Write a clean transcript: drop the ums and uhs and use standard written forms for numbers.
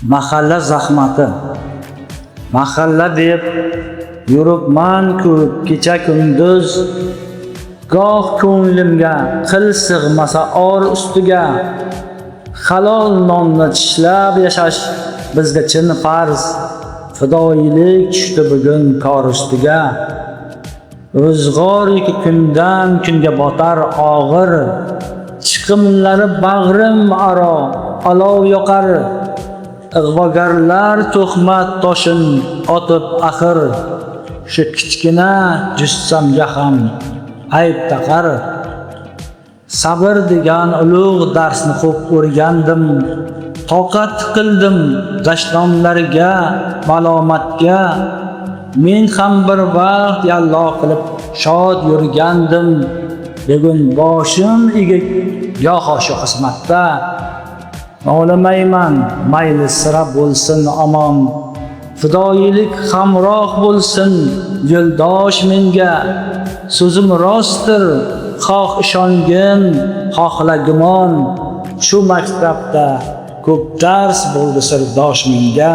Mahalla zahmati. Mahalla deb yuribman-ku kecha kunduz, goh ko'nglimga qil sig'masa or ustiga. Halol nonni tishlab yashash bizga chin farz, fidoyilik tushdi bugun kor ustiga. Ro'zg'or yuki kundan kunga botar og'ir, chiqimlari bag'rim aro olov yoqar. Ig'vogarlar tuhmat toshin otib axir, shu kichkina jussamga ham ayb taqar. Sabr degan ulug' darsni xo'p o'rgandim, toqat qildim dashnomlarga, malomatga. Men ham bir vaqt yallo qilib shod yurgandim, bugun boshim egik goho shu qismatda. Nolimayman, mayli sira bo'lsin omon, fidoyilik hamroh bo'lsin yo'ldosh menga. So'zim rostdir, xoh ishongin, xohla gumon, shu maktabda ko'p dars bo'ldi sirdosh menga.